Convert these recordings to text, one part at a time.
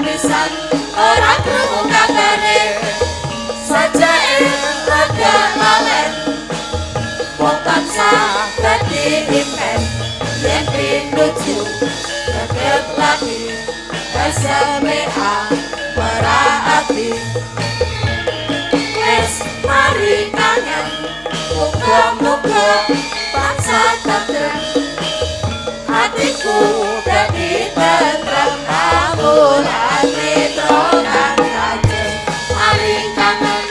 pisan ora krungu kabare sajake rada lalen wong tansah dadi impen yen pinuju tetep lagi SMA meraati wes mari kangen muga-muga paksa tentrem hatiku dadi tentrem namun hati trokan kangen mari kangen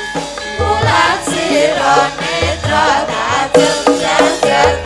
bulan siro netra kangen jajan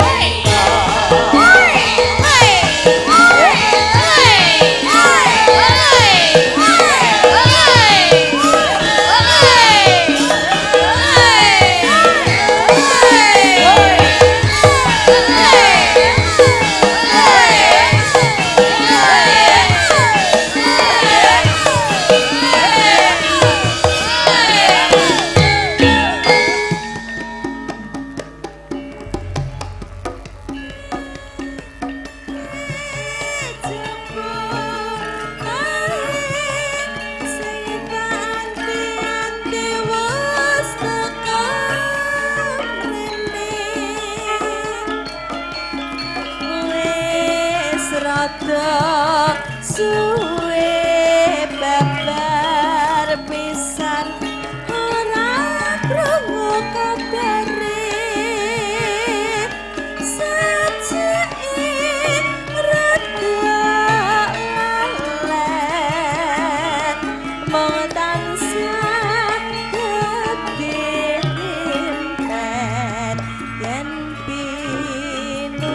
rada suwe babar pisan ora krungu kabare sajake rada lalen mung tansah kedimpen yen pinuju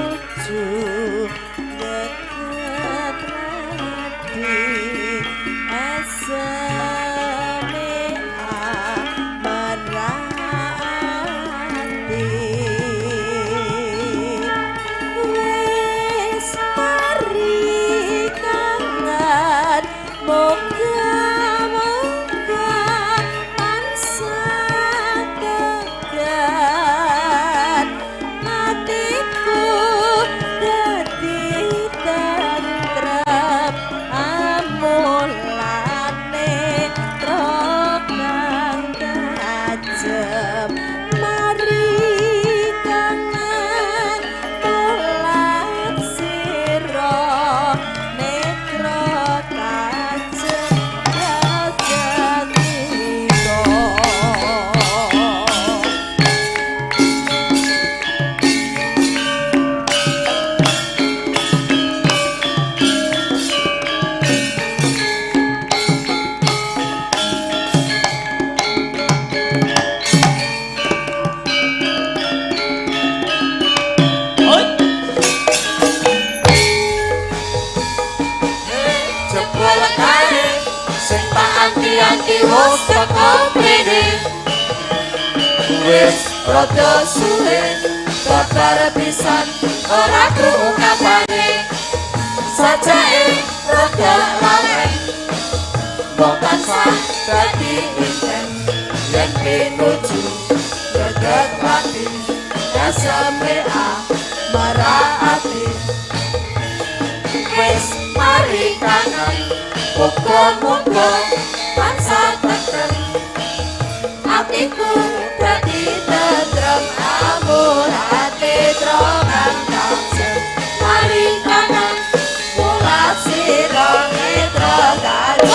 anti-anti wis teko mrene wis rada suwe babar pisan ora krungu kabare sajake rada lawen wong tansah dadi inten yen pinuju dedet mati sampe marah ati wis mari kangen muga-muga tansah teken atiku dadi tentrem amur ati trokan tansah mari kangen mulat sira netra karo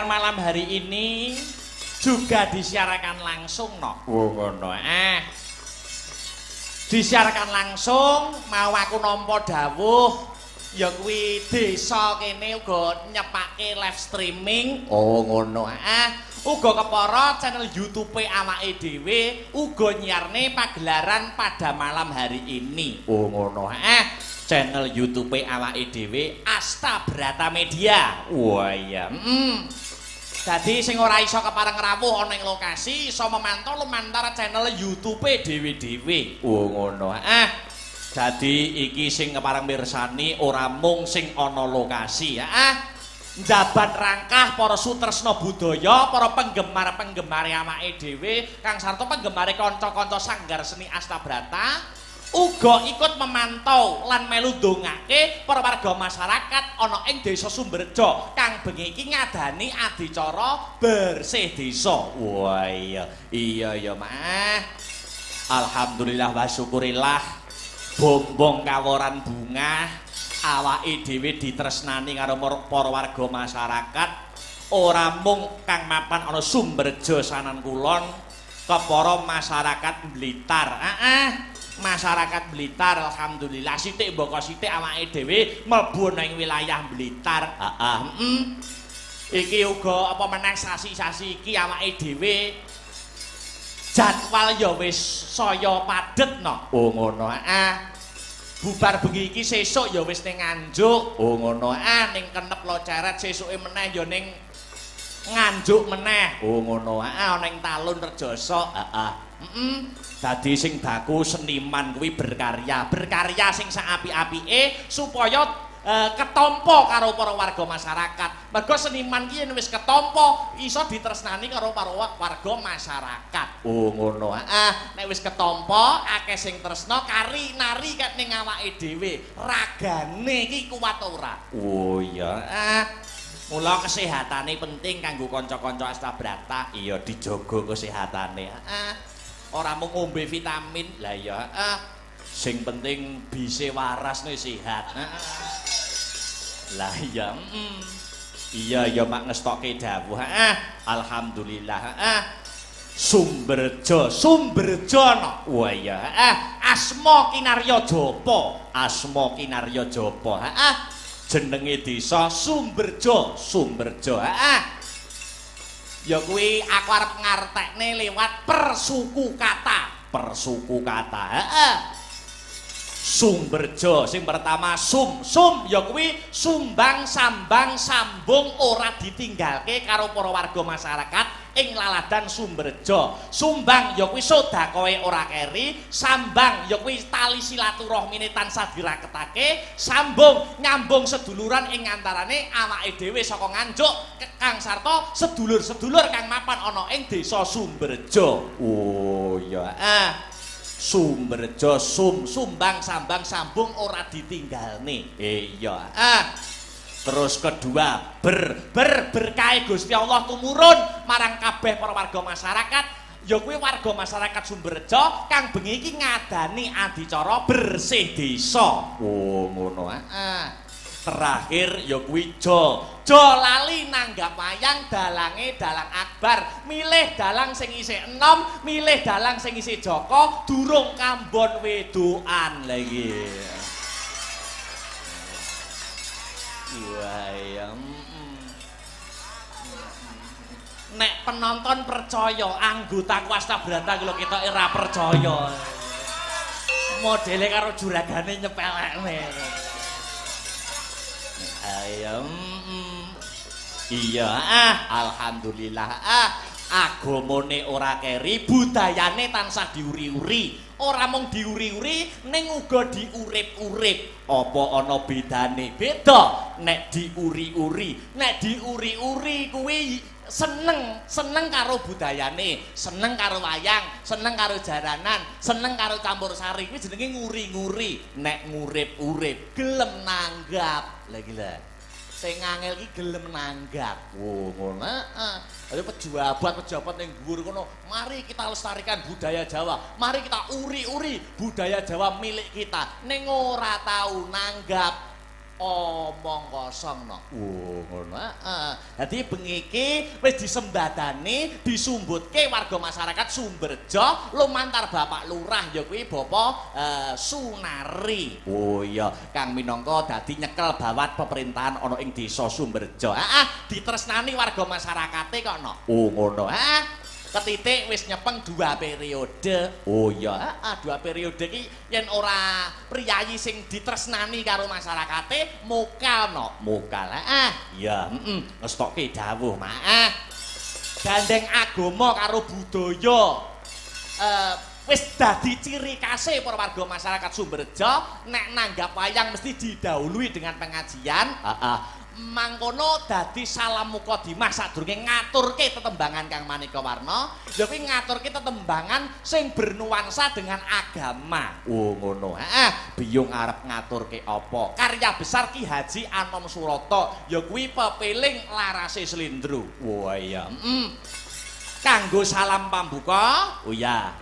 malam hari ini juga disiarkan langsung ngono. Disiarkan langsung mau aku nampa dawuh ya kuwi desa kene uga nyepake live streaming. Oh ngono. Uga kepara channel YouTube awake dhewe uga nyiarne pagelaran pada malam hari ini. Oh ngono. Channel YouTube awake dhewe Asta Brata Media. Wah iya. Jadi sing ora iso kepareng rawuh ana ing lokasi iso memantau lumantar channel YouTube dhewe-dhewe. Oh ngono. Jadi iki sing kepareng mirsani ora mung sing ana lokasi. Njabat rangkah para sutresna budaya, para penggemar-penggemar awake dhewe, kang sarta penggemar kanca-kanca sanggar seni Asta Brata. Uga ikut memantau lan melu ndongake para warga masyarakat ana ing Desa Sumberjo kang bengi iki ngadani adicara bersih desa. Wah iya ya Mak. Alhamdulillah wa syukurillah bombong kaworan bunga awake dhewe ditresnani karo para warga masyarakat ora mung kang mapan ana Sumberjo Sanan Kulon kepara masyarakat Blitar. Masyarakat Blitar alhamdulillah sithik mboko sithik awake dhewe mlebu nang wilayah Blitar. Iki uga apa meneh sasi-sasi iki awake dhewe jadwal ya wis saya padhet Oh ngono. Bubar bengi iki sesuk ya wis ning Nganjuk. Oh ngono. Ning Kenep Loceret sesuke meneh ya ning Nganjuk meneh. Oh ngono. Ana ning Talun Rejoso. Dadi sing baku seniman kuwi berkarya sing saapi-apike supaya ketompo karo para warga masyarakat. Mergo seniman ki yen wis ketompo iso ditresnani karo para warga masyarakat. Oh ngono. Nek wis ketompo akeh sing tresna kari nari kat ning awake dhewe. Ragane iki kuwat ora? Oh iya. Mula kesehatane penting kanggo kanca-kanca Asta Brata. Iya dijogo kesehatane. Ora mung ngombe vitamin lah ya sing penting bise waras nih sehat lah ya iya ya mak ngestokke dawuh alhamdulillah Sumberjo no wah ya asma kinarya japa jenenge desa Sumberjo ya kuwi aku arep ngartekne lewat persuku kata. Sumberjo sing pertama sum ya kuwi sumbang sambang sambung ora ditinggalke karo para warga masyarakat ing laladan Sumberjo. Sumbang ya kuwi sedakoe ora keri, sambang ya kuwi tali silaturahmine tansah diraketake, sambung nyambung seduluran ing antarane awake dhewe saka Nganjuk kang sarta sedulur-sedulur kang mapan ana ing Desa Sumberjo. Oh ya. Sumberjo sumbang sambang sambung ora ditinggalne. Iya. Terus kedua berkahe Gusti Allah tumurun marang kabeh para warga masyarakat ya kuwi warga masyarakat Sumberjo kang bengi iki ngadani adicara bersih desa. Oh ngono. Terakhir ya kuwi jo lali nanggap wayang dalange dalang akbar milih dalang sing isih enom milih dalang sing isih Joko durung kambon wedokan lagi. Wah ya nek penonton percaya anggota Kwastabrata ki lho ketok ora percaya. Modele karo juragane nyepelekne. Ayo. Iya, alhamdulillah. Agamane ora keri, budayane tansah diuri-uri. Ora mung diuri-uri, ning uga diurip-urip. Apa ana bedane? Beda nek diuri-uri. Nek diuri-uri kuwi seneng karo budayane, seneng karo wayang, seneng karo jaranan, seneng karo campur sari. Kuwi jenenge nguri-nguri. Nek ngurip-urip, gelem nanggap. Lah gila. Sing angel ki gelem nanggap. Oh, ngono. Ayo pejabat ning dhuwur kono, mari kita lestarikan budaya Jawa. Mari kita uri-uri budaya Jawa milik kita. Ning ora tau nanggap. Omong kosong no. Ngono. Dadi bengi iki wis disembadani, disumbutke warga masyarakat Sumberjo lumantar Bapak Lurah ya kuwi Bapak Sunari. Oh iya, kang minangka dadi nyekel bawat pemerintahan ana ing desa Sumberjo. Ditresnani warga masyarakate kok no. Oh ngono. Ketitik wis nyepeng 2 periode. Oh iya, 2 periode ki yen ora priyayi sing ditresnani karo masyarakate mokal no. Mokal. Ya, ngestokke dawuh, Mak. Gandeng agama karo budaya. Wis dadi ciri khase para warga masyarakat Sumberjo, nek nanggap wayang mesti didahului dengan pengajian. Mangkono dadi salam mukadimah sadurunge ngaturke tetembangan kang maneka warna, ya kuwi ngaturke tetembangan sing bernuansa dengan agama. Oh ngono. Biyung arep ngaturke apa? Karya besar Ki Haji Anom Surata, ya kuwi pepiling larase Slendro. Wah iya. Kanggo salam pambuka. Oh iya.